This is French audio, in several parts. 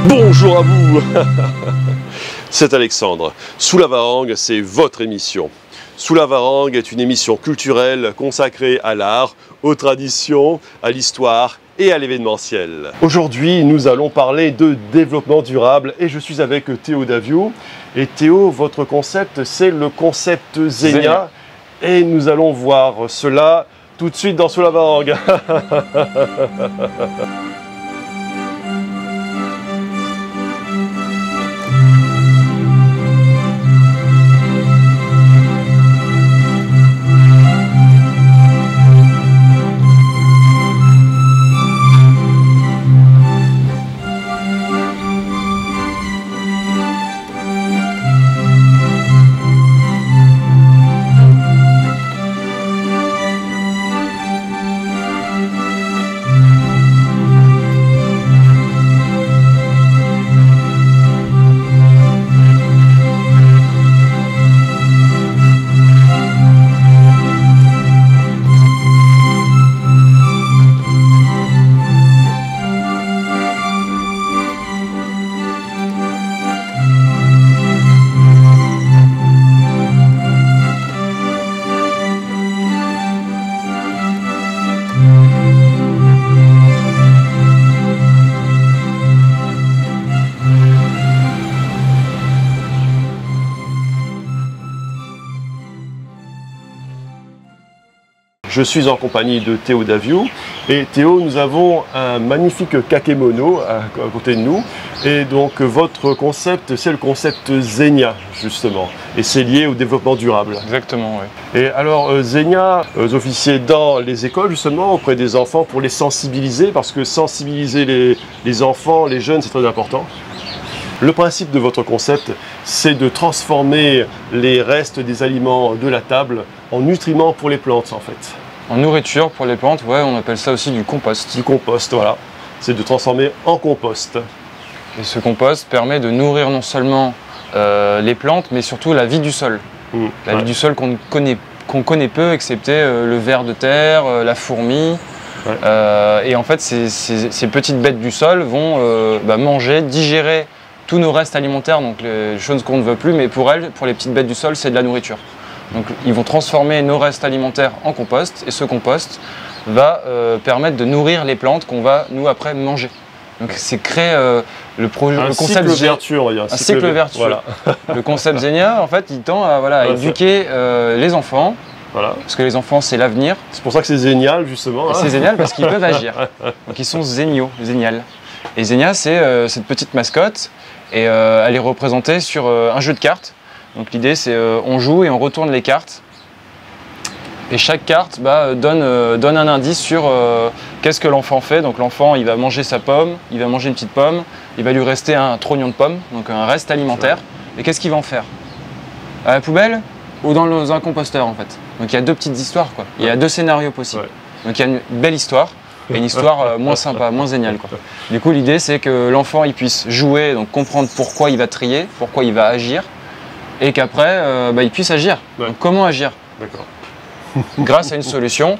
Bonjour à vous. C'est Alexandre. Sous la Varangue, c'est votre émission. Sous la Varangue est une émission culturelle consacrée à l'art, aux traditions, à l'histoire et à l'événementiel. Aujourd'hui, nous allons parler de développement durable et je suis avec Théo Daviou. Et Théo, votre concept, c'est le concept Zenia. Et nous allons voir cela tout de suite dans Sous la Varangue. Je suis en compagnie de Théo Daviou et Théo, nous avons un magnifique kakémono à côté de nous et donc votre concept, c'est le concept Zenia justement et c'est lié au développement durable. Exactement, oui. Et alors Zenia, vous officiez dans les écoles justement auprès des enfants pour les sensibiliser parce que sensibiliser les enfants, les jeunes, c'est très important. Le principe de votre concept, c'est de transformer les restes des aliments de la table en nutriments pour les plantes en fait. En nourriture pour les plantes, ouais, on appelle ça aussi du compost. Du compost, voilà. C'est de transformer en compost. Et ce compost permet de nourrir non seulement les plantes, mais surtout la vie du sol. La vie du sol qu'on connaît peu, excepté le ver de terre, la fourmi. Et en fait, ces petites bêtes du sol vont manger, digérer tous nos restes alimentaires, donc les choses qu'on ne veut plus, mais pour elles, pour les petites bêtes du sol, c'est de la nourriture. Donc ils vont transformer nos restes alimentaires en compost, et ce compost va permettre de nourrir les plantes qu'on va, nous, après, manger. Donc c'est créer le concept vertueux, on va dire. Un cycle vertueux. Voilà. Le concept Zenia, en fait, il tend à éduquer les enfants. Voilà. Parce que les enfants, c'est l'avenir. C'est pour ça que c'est génial, justement. C'est génial parce qu'ils peuvent agir. Donc ils sont zéniaux, génial. Et Zenia, c'est cette petite mascotte. Et elle est représentée sur un jeu de cartes. Donc l'idée, c'est on joue et on retourne les cartes. Et chaque carte donne un indice sur qu'est-ce que l'enfant fait. Donc l'enfant, il va manger sa pomme, il va manger une petite pomme, il va lui rester un trognon de pomme, donc un reste alimentaire. Et qu'est-ce qu'il va en faire? À la poubelle ou dans un composteur en fait. Donc il y a deux petites histoires, quoi. Il y a deux scénarios possibles. Ouais. Donc il y a une belle histoire et une histoire moins sympa, moins géniale, quoi. Du coup, l'idée, c'est que l'enfant il puisse jouer, donc comprendre pourquoi il va trier, pourquoi il va agir, et qu'après, il puisse agir. Ouais. Donc comment agir? D'accord. Grâce à une solution,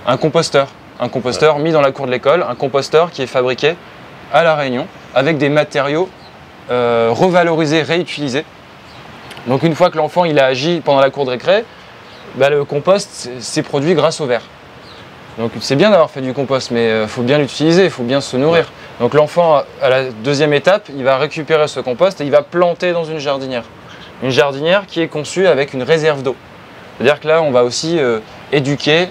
un composteur. Un composteur mis dans la cour de l'école, un composteur qui est fabriqué à La Réunion avec des matériaux revalorisés, réutilisés. Donc une fois que l'enfant il a agi pendant la cour de récré, le compost s'est produit grâce au verre. Donc c'est bien d'avoir fait du compost, mais il faut bien l'utiliser, il faut bien se nourrir. Ouais. Donc l'enfant, à la deuxième étape, il va récupérer ce compost et il va planter dans une jardinière. Une jardinière qui est conçue avec une réserve d'eau. C'est-à-dire que là, on va aussi éduquer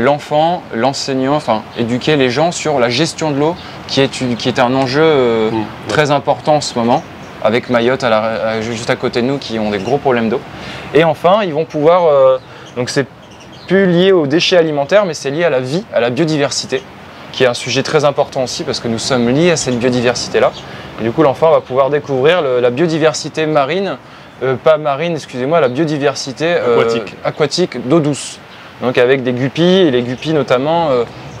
l'enfant, l'enseignant, enfin éduquer les gens sur la gestion de l'eau, qui est un enjeu très important en ce moment, avec Mayotte juste à côté de nous qui ont des gros problèmes d'eau. Et enfin, ils vont pouvoir, donc c'est plus lié aux déchets alimentaires, mais c'est lié à la vie, à la biodiversité, qui est un sujet très important aussi, parce que nous sommes liés à cette biodiversité-là. Et du coup, l'enfant va pouvoir découvrir la biodiversité marine, pas marine, excusez-moi, la biodiversité aquatique d'eau douce. Donc avec des guppies, et les guppies notamment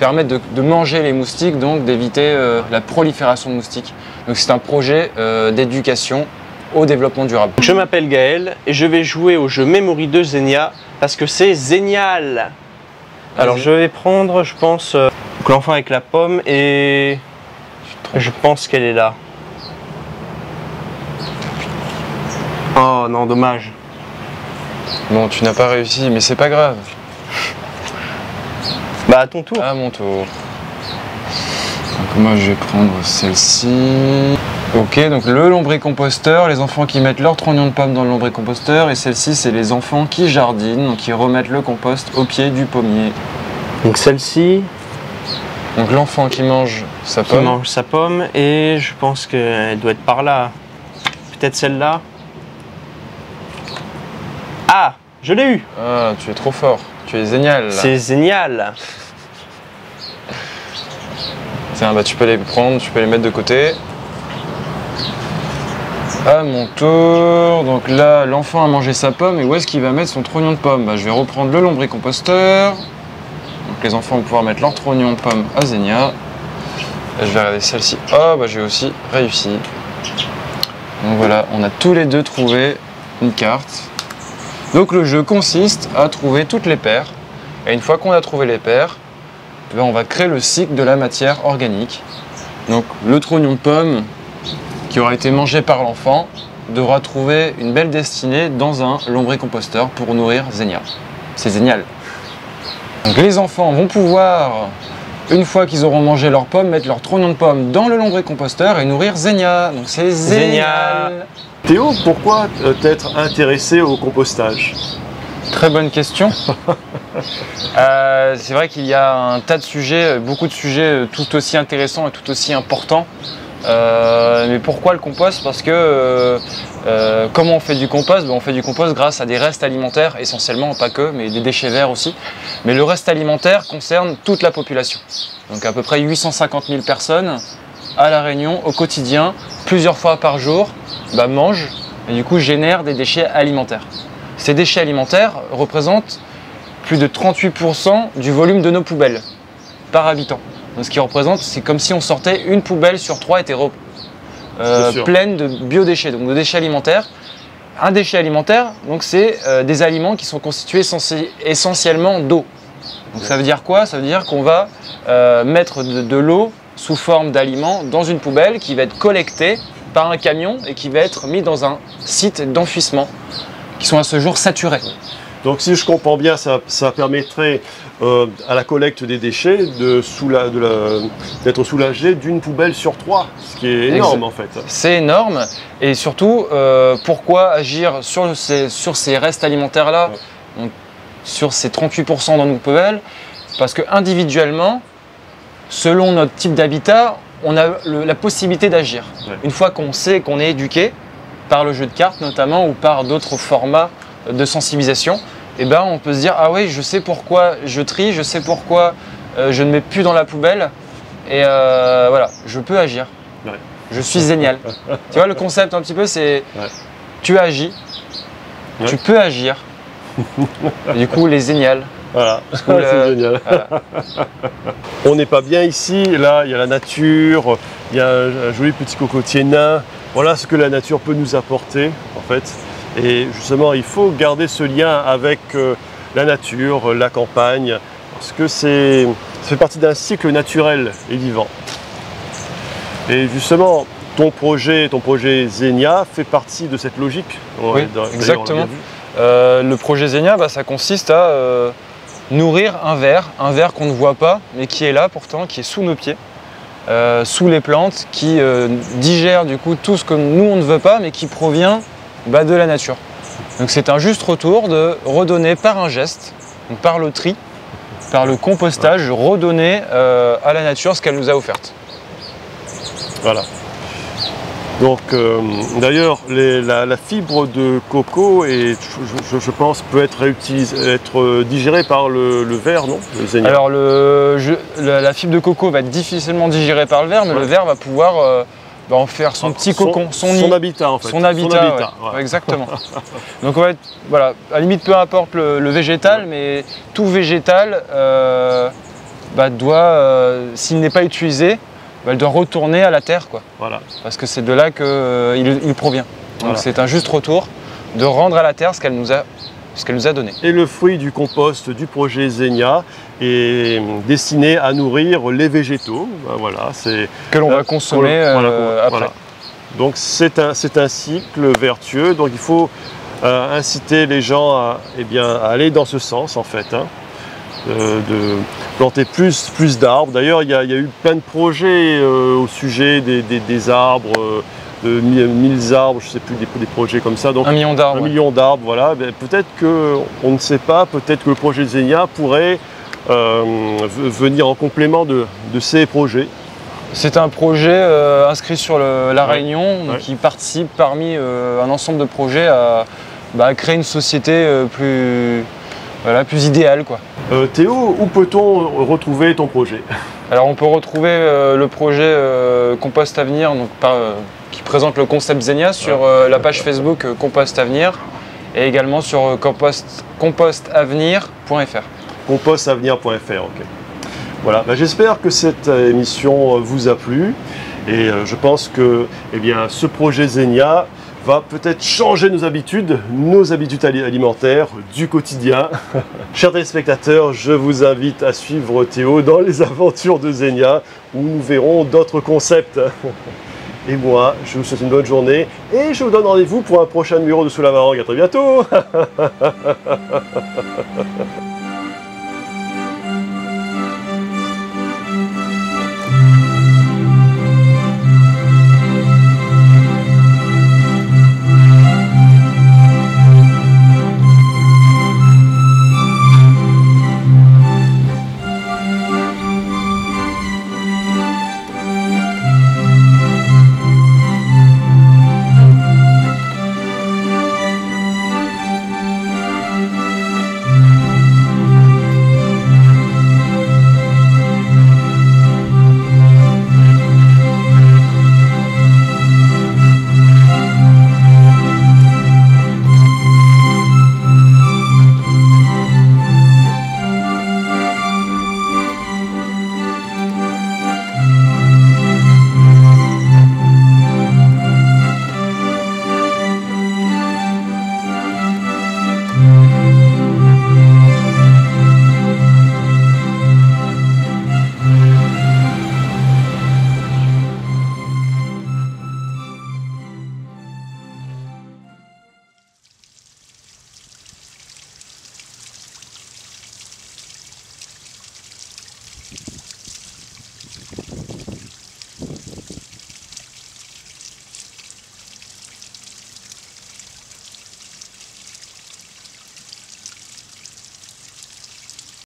permettent de manger les moustiques, donc d'éviter la prolifération de moustiques. Donc c'est un projet d'éducation au développement durable. Je m'appelle Gaël et je vais jouer au jeu Memory 2 Zenia parce que c'est génial. Alors je vais prendre, je pense, l'enfant avec la pomme et je pense qu'elle est là. Oh non, dommage. Bon, tu n'as pas réussi, mais c'est pas grave. Bah à ton tour. À mon tour. Donc moi je vais prendre celle-ci. Ok, donc le lombricomposteur, les enfants qui mettent leur trognon de pomme dans le lombricomposteur, et celle-ci c'est les enfants qui jardinent, donc qui remettent le compost au pied du pommier. Donc celle-ci, Donc l'enfant qui mange sa qui pomme. mange sa pomme, et je pense qu'elle doit être par là. Peut-être celle-là. Ah, je l'ai eu. Ah, tu es trop fort, tu es génial. C'est génial. Tiens, bah tu peux les prendre, tu peux les mettre de côté. À mon tour, donc là l'enfant a mangé sa pomme et où est-ce qu'il va mettre son trognon de pomme? Bah, je vais reprendre le lombricomposteur. Donc les enfants vont pouvoir mettre leur trognon de pomme à Zenia. Et je vais regarder celle-ci. Oh bah j'ai aussi réussi. Donc voilà, on a tous les deux trouvé une carte. Donc le jeu consiste à trouver toutes les paires. Et une fois qu'on a trouvé les paires, ben, on va créer le cycle de la matière organique. Donc le trognon de pomme qui aura été mangé par l'enfant devra trouver une belle destinée dans un lombricomposteur pour nourrir Zenia. C'est génial. Donc les enfants vont pouvoir, une fois qu'ils auront mangé leurs pommes, mettre leur trognon de pomme dans le lombricomposteur et nourrir Zenia. Donc c'est génial. Théo, pourquoi t'être intéressé au compostage? Très bonne question. C'est vrai qu'il y a un tas de sujets, beaucoup de sujets tout aussi intéressants et tout aussi importants. Mais pourquoi le compost? Parce que comment on fait du compost? On fait du compost grâce à des restes alimentaires, essentiellement, pas que, mais des déchets verts aussi. Mais le reste alimentaire concerne toute la population. Donc à peu près 850 000 personnes à La Réunion au quotidien, plusieurs fois par jour, mangent et du coup génèrent des déchets alimentaires. Ces déchets alimentaires représentent plus de 38% du volume de nos poubelles par habitant. Donc, ce qui représente, c'est comme si on sortait une poubelle sur 3 était pleine de biodéchets, donc de déchets alimentaires. Un déchet alimentaire, donc c'est des aliments qui sont constitués essentiellement d'eau. Donc ça veut dire quoi? Ça veut dire qu'on va mettre de l'eau sous forme d'aliments dans une poubelle qui va être collectée par un camion et qui va être mis dans un site d'enfouissement qui sont à ce jour saturés. Donc si je comprends bien, ça permettrait à la collecte des déchets d'être soulagé d'une poubelle sur 3, ce qui est énorme en fait. C'est énorme, et surtout pourquoi agir sur ces restes alimentaires-là, donc sur ces 38% dans nos poubelles? Parce que individuellement, selon notre type d'habitat, on a la possibilité d'agir. Ouais. Une fois qu'on sait qu'on est éduqué, par le jeu de cartes notamment, ou par d'autres formats de sensibilisation, et on peut se dire, ah oui, je sais pourquoi je trie, je sais pourquoi je ne mets plus dans la poubelle, et voilà, je peux agir. Ouais. Je suis génial. Tu vois, le concept un petit peu, c'est tu agis, tu peux agir, et du coup, les génial. Voilà, c'est génial. Voilà. On n'est pas bien ici, là il y a la nature, il y a un joli petit cocotier nain. Voilà ce que la nature peut nous apporter en fait. Et justement, il faut garder ce lien avec la nature, la campagne, parce que ça fait partie d'un cycle naturel et vivant. Et justement, ton projet Zenia fait partie de cette logique. Oui, exactement. Le projet Zenia, ça consiste à nourrir un ver qu'on ne voit pas, mais qui est là pourtant, qui est sous nos pieds, sous les plantes, qui digère du coup tout ce que nous on ne veut pas, mais qui provient de la nature. Donc c'est un juste retour de redonner par un geste, donc par le tri, par le compostage, redonner à la nature ce qu'elle nous a offert. Voilà. Donc d'ailleurs la fibre de coco je pense peut être digérée par le ver, non? Alors la fibre de coco va être difficilement digérée par le ver, mais le ver va pouvoir en faire son petit cocon, son nid. Son habitat en fait. Son habitat, ouais. Exactement. Donc on va être, voilà, à la limite peu importe le végétal, mais tout végétal doit, s'il n'est pas utilisé, elle doit retourner à la terre, quoi. Voilà. Parce que c'est de là qu'il provient. Donc c'est un juste retour de rendre à la terre ce qu'elle nous a donné. Et le fruit du compost du projet Zenia est destiné à nourrir les végétaux. Voilà, que l'on va consommer après. Voilà. Donc c'est un cycle vertueux, donc il faut inciter les gens à aller dans ce sens en fait, hein, de planter plus d'arbres. D'ailleurs il y a eu plein de projets au sujet des arbres, de 1000 arbres, je ne sais plus, des projets comme ça. Donc, 1 million d'arbres. 1 million d'arbres, voilà. Peut-être qu'on ne sait pas, peut-être que le projet de Zenia pourrait venir en complément de ces projets. C'est un projet inscrit sur la Réunion, donc qui participe parmi un ensemble de projets à créer une société plus idéale, quoi. Théo, où peut-on retrouver ton projet? Alors on peut retrouver le projet Compost Avenir, donc qui présente le concept Zenia sur la page Facebook Compost Avenir et également sur compostavenir.fr. Compostavenir.fr, ok. Voilà, j'espère que cette émission vous a plu et je pense que ce projet Zenia va peut-être changer nos habitudes alimentaires du quotidien. Chers téléspectateurs, je vous invite à suivre Théo dans les aventures de Zenia où nous verrons d'autres concepts. Et moi, je vous souhaite une bonne journée et je vous donne rendez-vous pour un prochain numéro de Sous la Varangue. À très bientôt.